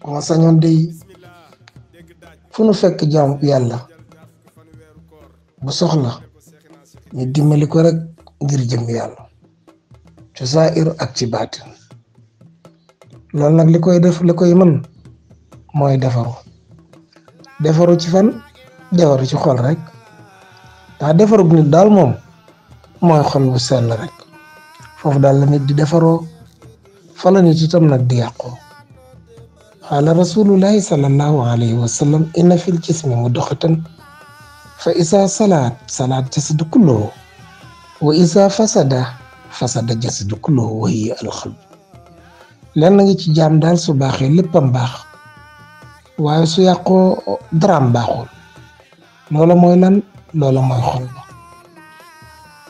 bu ma sañoon day fu nu fekk jaamu yàlla bu soxla ñu dimbali ko rek ngir jëm yàlla ci zaahir ak ci baatin loolu nag li koy def li koy mën mooy defaru ci fan defaru ci xol rek ndax defaru bu nit daal moom mooy xol bu sell rek foofu daal la nit di defaroo fa la nit itam nag di yàqoo qaala rasulullahi sallallahu alayhi wa sallam inna fil jismi mudghatan fa isa salaat jasadu kulluhu wa isa fasada jasadu kulluhu wa hiya alxalb lenn ngi ci jaam daal su baaxee léppam baax waaye su yàqoo daraam baaxul loola mooy lan loola mooy xol ba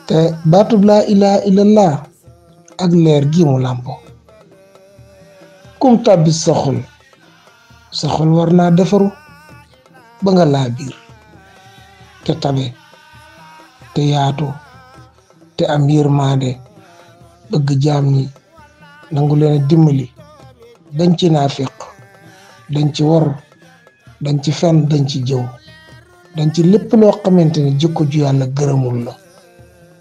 te baatub laa ilaha illallah ak leer gi mu làmpo kum tàbbi sa xol war naa defaru ba nga laa biir te tabe te yaatu te am yërmaande bëgg jaam ñi nangu leen dimbali dañ ci naafiq dañ ci wor dañ ci fen dañ ci jëw dañ ci lépp loo xamante ne jikko ju yàlla gërëmul la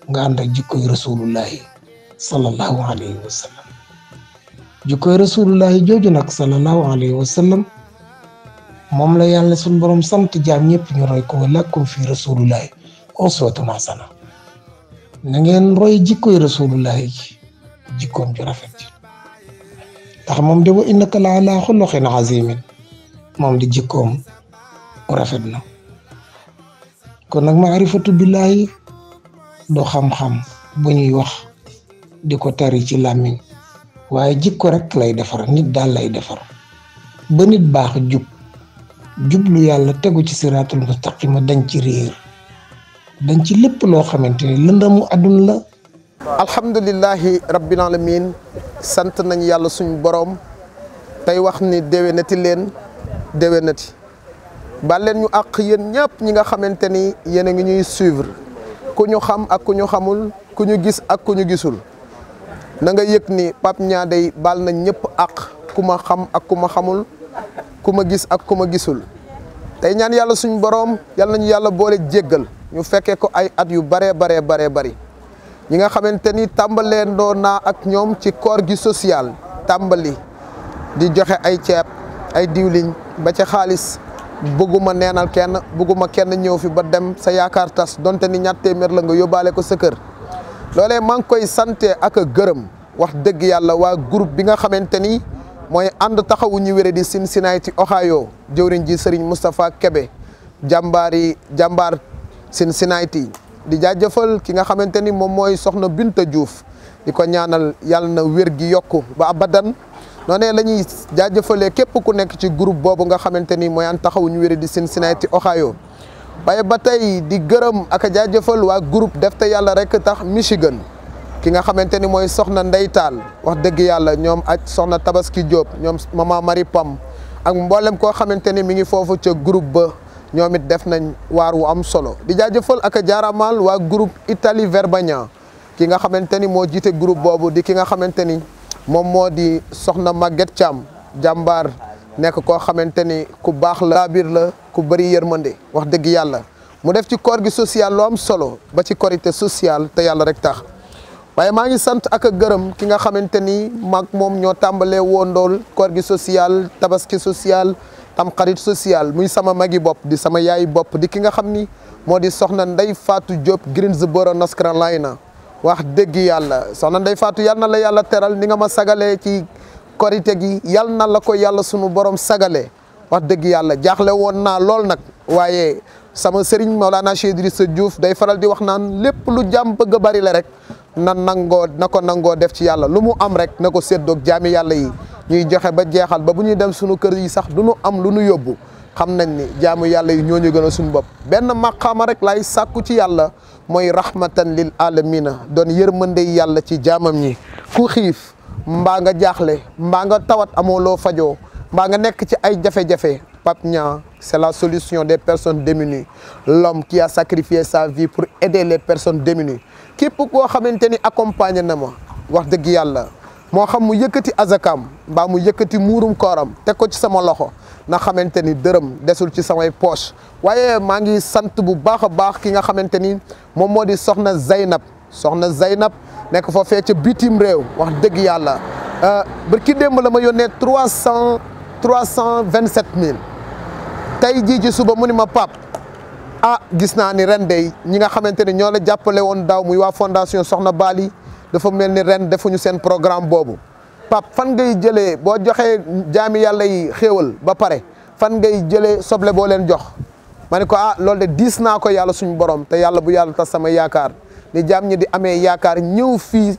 nga ànd ak jikkoy rasulullahi sallallahu alayhi wa sallam jikkoy rasulullahi jooju nag sallallahu alayhi wa sallam moom la yàlla suñ borom sant jaam ñëpp ñu roy ko wa lakum fi rasulullahi uswatun hasana na ngeen roy jikkoy rasulullahi jikkoom ju rafet ji ndax moom de wa innaka la ala xuluqin azimin moom di jikkoom rafet na kon nag maarifatu billahi do xam-xam bu ñuy wax di ko tari ci làmmiñ waaye jikko rek lay defar nit daal lay defar ba nit baax jublu yàlla tegu ci siraatul mustaqima dañ ci réer dañ ci lépp loo xamante ni lëndamu àdduna la. alhamdulillahi rabbil alamin sant nañ yàlla suñu borom tey wax ni déwénati leen déwénati baal leen ñu àq yéen ñëpp ñi nga xamante ni yéen a ngi ñuy suivre ku ñu xam ak ku ñu xamul ku ñu gis ak ku ñu gisul na nga yëg ni Pape Niang day baal nañ ñëpp àq ku ma xam ak ku ma xamul ku ma gis ak ku ma gisul tey ñaan yàlla suñu borom yal nañu yàlla boole jéggal ñu fekkee ko ay at yu baree bari ñi nga xamante ni tàmbalee ndoo naa ak ñoom ci koor gi social tàmbali di joxe ay ceeb ay diwliñ ba ca xaalis bëgguma neenal kenn bëgguma kenn ñëw fi ba dem sa yaakaar tas donte ni ñaar téeméer la nga yóbbaale ko sa kër loolee maa ngi koy sante ak a gërëm wax dëgg yàlla waa groupe bi nga xamante ni mooy ànd taxawu ñu wéré di Cincinnati Ohio jëwriñ ji Serigne Moustapha Kébé jàmbaar Cincinnati di jaajëfal ki nga xamante ni moom mooy soxna Binta Diouf di ko ñaanal yàlla na wér gi yokku ba abadan noonee la ñuy jaajëfalee képp ku nekk ci groupe boobu nga xamante ni mooy ànd taxawu ñu wéré di Cincinnati Ohio waaye ba tey di gërëm ak a jaajëfal waa groupe def te yàlla rek tax Michigan ki nga xamante ni mooy soxna Ndey Taal wax dëgg yàlla ñoom ak soxna Tabaski Diop ñoom mama Marie Pam ak mboolem koo xamante ni mi ngi foofu ca groupe ba ñoom it def nañ waar wu am solo di jaajëfal ak a jaaramal waa groupe Italie Verbania ki nga xamante ni moo jiite groupe boobu di ki nga xamante ni moom moo di soxna Maguette Thiam jàmbaar nekk koo xamante ni ku baax la biir la ku bëri yërmande wax dëgg yàlla mu def ci koor gi social lu am solo ba ci korité social te yàlla rek tax waaye maa ngi sant ak a gërëm ki nga xamante ni maag moom ñoo tàmbalee woondool koor gi social tabaski social tam xarit social muy sama magi bopp di sama yaayi bopp di ki nga xam ni moo di soxna Ndey Fatou Diop Greensboro North Carolina wax dëgg yàlla soxna Ndey Fatou yal na la yàlla teral ni nga ma sagalee ci korite gi yal na la ko yàlla sunu borom sagalee wax dëgg yàlla jaaxle woon naa lool nag waaye sama sëriñ Maolana Cheikh Idrissa Diouf day faral di wax naan lépp lu jàmm bëgg a bari la rek na ko nangoo def ci yàlla lu mu am rek na ko séddoog jaami yàlla yi ñuy joxe ba jeexal ba bu ñuy dem sunu kër yi sax du ñu am lu ñu yóbbu xam nañ ni jaamu yàlla yi ñoo ñu gën a suñu bopp benn maqaama rek lay sàkku ci yàlla mooy rahmatan lil alamina doon yërmande yàlla ci jaamam ñi ku xiif mbaa nga jaaxle mbaa nga tawat amoo loo fajoo mbaa nga nekk ci ay jafe-jafe Pape Niang c'est la solution des personnes démunies l'homme qui a sacrifié sa vie pour aider les personnes démunies képp koo xamante ni accompagné na ma wax dëgg yàlla moo xam mu yëkkati azakam mbaa mu yëkkati muurum kooram teg ko ci sama loxo na xamante ni dërëm desul ci samay poche. waaye maa ngi sant bu baax a baax ki nga xamante ni moom moo di soxna Zeynab nekk foofee ca bitim réew wax dëgg yàlla barki démb la ma yónnee 327 000 tey jii ci suba mu ni ma pap gis naa ni ren de ñi nga xamante ni ñoo la jàppale woon daaw muy waa fondation Soxna Bali dafa mel ni ren defuñu seen programme boobu pap fan ngay jëlee boo joxee jaami yàlla yi xéewal ba pare fan ngay jëlee soble boo leen jox ma ne ko loolu de diis naa ko yàlla suñu borom te yàlla bu yàlla tas sama yaakaar ni jaam ñi di amee yaakaar ñëw fii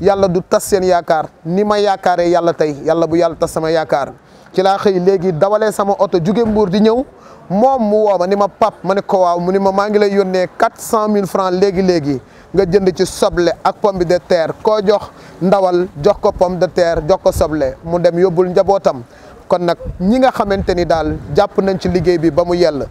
yàlla du tas seen yaakaar ni ma yaakaaree yàlla tey yàlla bu yàlla tas sama yaakaar ci laa xëy léegi dawalee sama oto jóge Mbuur di ñëw moom mu woo ma ni ma pap ma ne ko waaw mu ni ma maa ngi lay yónnee 400 000 francs léegi nga jënd ci soble ak pomme de terre koo jox ndawal jox ko pomme de terre jox ko soble mu dem yóbbul njabootam. kon nag ñi nga xamante ni daal jàpp nañ ci liggéey bi ba mu yell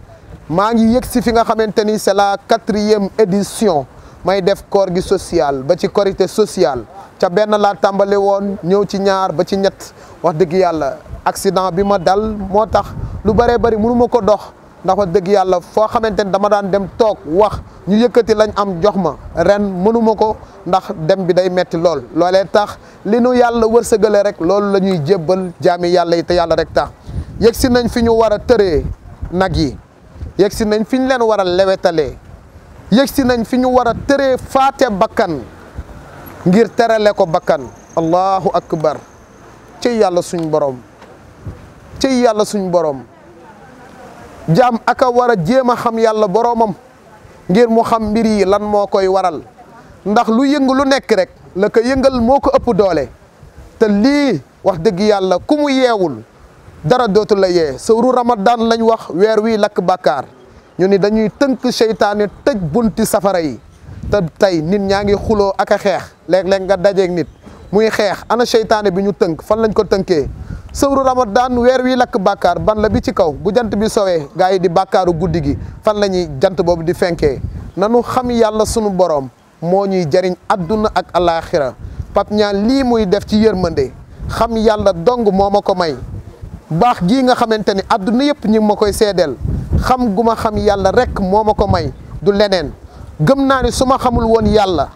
maa ngi yëg si fi nga xamante ni c'est la 4e édition may def koor gi social ba ci korité social ca benn laa tàmbale woon ñëw ci ñaar ba ci ñett wax dëgg yàlla accident bi ma dal moo tax lu bëree bëri mënu ma ko dox ndax wax dëgg yàlla foo xamante ni dama daan dem toog wax ñu yëkkati lañ am jox ma ren mënuma ko ndax dem bi day metti lool loolee tax li nu yàlla wërsëgale rek loolu la ñuy jébbal jaami yàlla yi te yàlla rek tax yegg si nañ fi ñu war a tëree nag yi yegg si nañ fi ñu leen war a lewetalee yegg si nañ fi ñu war a tëree faate bakkan ngir terale ko bakkan allahu akbar ci yàlla suñ borom ci yàlla suñ borom jaam aka war a jéem a xam yàlla boromam ngir mu xam mbir yi lan moo koy waral ndax lu yëngu lu nekk rek la ko yëngal moo ko ëpp doole te lii wax dëgg yàlla ku mu yeewul dara dootu la yee sawru ramadan lañ wax weer wi lakk bàkkaar ñu ni dañuy tënk seytaane tëj bunti safara yi te tey nit ñaa ngi xuloo ak a xeex léeg-léeg nga dajeeg nit muy xeex ana seytaane bi ñu tënk fan lañ ko tënkee sawru ramadan weer wi lakk bàkkaar ban la bi ci kaw bu jant bi sowee gaa yi di bàkkaaru guddi gi fan la ñuy jant boobu di fenkee nanu xam yàlla sunu borom moo ñuy jariñ adduna ak alaxira Pape Niang lii muy def ci yërmande xam yàlla dong moo ma ko may baax gii nga xamante ni adduna yëpp ñu ma koy seedeel xam gu ma xam yàlla rek moo ma ko may du leneen gëm naa ni su ma xamul woon yàlla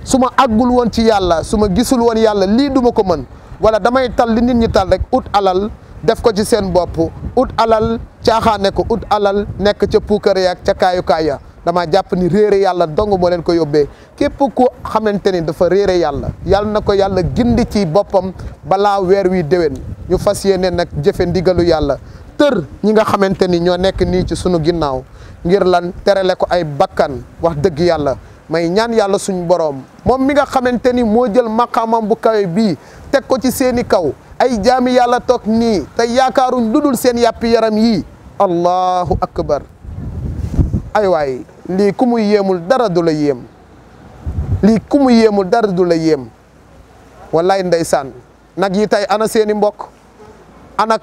su ma àggul woon ci yàlla su ma gisul woon yàlla lii duma ko mën wala damay tal li nit ñi tal rek ut alal def ko ci seen bopp ut alal caaxaane ko ut alal nekk ca puukare yak ca kaayukaay ya dama jàpp ni réere yàlla dong moo leen ko yóbbee képp ku xamante ni dafa réere yàlla yàlla na ko yàlla gindi ci boppam balaa weer wi déwén ñu fas yéene nag jëfe ndigalu yàlla tër ñi nga xamante ni ñoo nekk nii ci sunu ginnaaw ngir lan terale ko ay bakkan wax dëgg yàlla may ñaan yàlla suñu boroom moom mi nga xamante ni moo jël maqaamam bu kawe bii teg ko ci seeni kaw ay jaami yàlla toog nii te yaakaaruñ dudul seen yàppi yaram yii allahu akbar ay waay lii ku mu yéemul dara du la yéem lii ku mu yéemul dara du la yéem wallaay ndeysaan nag yi tey ana seeni mbokk ana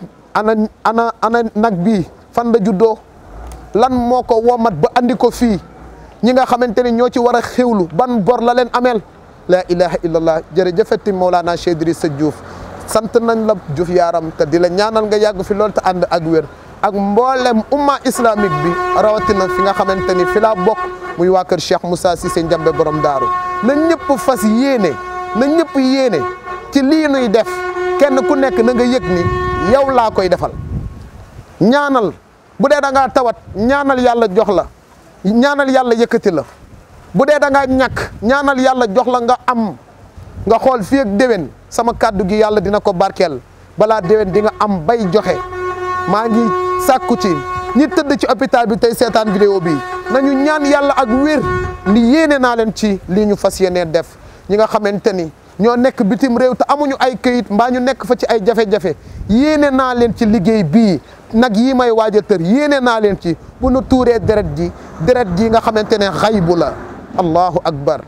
nag bii fan la juddoo lan moo ko womat ba andi ko fii ñi nga xamante ni ñoo ci war a xewlu ban bor la leen ameel la ilaha illallah jërëjëfati Mawlana Cheikh Idrissa Diouf sant nañ la Diouf yaaram te di la ñaanal nga yàgg fi loolu te ànd ak wér ak mboolem umma islamique bi rawatina fi nga xamante ni fi laa bokk muy waa kër Cheikh Moussa Cissé Ndiambe borom daaru na ñëpp fas yéene na ñëpp yéene ci lii nuy def kenn ku nekk na nga yëg ni yow laa koy defal ñaanal bu dee da ngaa tawat ñaanal yàlla jox la ñaanal yàlla yëkkati la bu dee da ngaa ñàkk ñaanal yàlla jox la nga am nga xool fii ak déwén sama kàddu gi yàlla dina ko barkeel balaa déwén di nga am bay joxe maa ngi sàkku ci ñi tëdd ci hôpital bi tey seetaan vidéo bi nañu ñaan yàlla ak wér ni yéene naa leen ci lii ñu fas yéenee def ñi nga xamante ni ñoo nekk bitim réew te amuñu ay këyit mbaa ñu nekk fa ci ay jafe-jafe yéene naa leen ci liggéey bii nag yii may waaj a tër yéene naa leen ci bu nu tuuree deret ji nga xamante ne xaybu la allahu akbar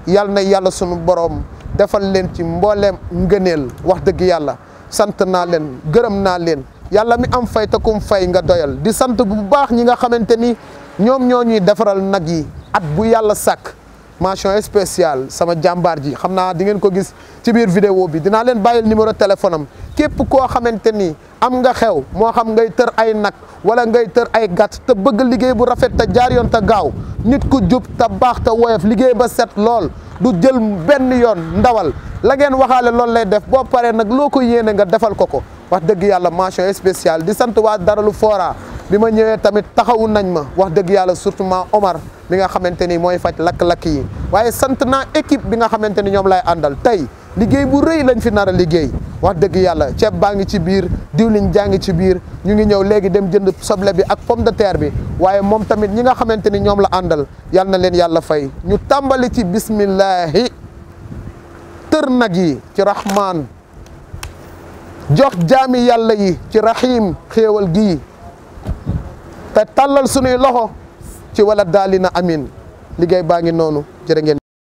yal na yàlla sunu borom defal leen ci mbooleem ngëneel wax dëgg yàlla sant naa leen gërëm naa leen yàlla mi am fay te kum fay nga doyal di sant bu baax ñi nga xamante ni ñoom ñoo ñuy defaral nag yi at bu yàlla sàkk mention spéciale sama jàmbaar ji xam naa di ngeen ko gis ci biir vidéo bi dinaa leen bàyyil numéro téléphone am képp koo xamante ni am nga xew moo xam ngay tër ay nag wala ngay tër ay gàtt te bëgg liggéey bu rafet te jaar yoon te gaaw nit ku jub te baax te woyof liggéey ba set lool du jël benn yoon ndawal la ngeen waxaale loolu lay def boo paree nag loo ko yéene nga defal ko wax dëgg yàlla mention spéciale di sant waa Daralu Fora bi ma ñëwee tamit taxawu nañ ma wax dëgg yàlla surtout ma Omar bi nga xamante ni mooy faj lakk-lakk yi waaye sant naa équipe bi nga xamante ni ñoom lay àndal tey liggéey bu rëy lañ fi nar a liggéey wax dëgg yàlla ceeb baa ngi ci biir diwliñ jaa ngi ci biir ñu ngi ñëw léegi dem jënd soble bi ak pomme de terre bi waaye moom tamit ñi nga xamante ni ñoom la àndal yal na leen yàlla fay ñu tàmbali ci bismillahi tër nag yi ci rahman jox jaami yàlla yi ci rahim xéewal gii te tàllal sunuy loxo ci wala daalina amin liggéey baa ngi noonu jërë ngeen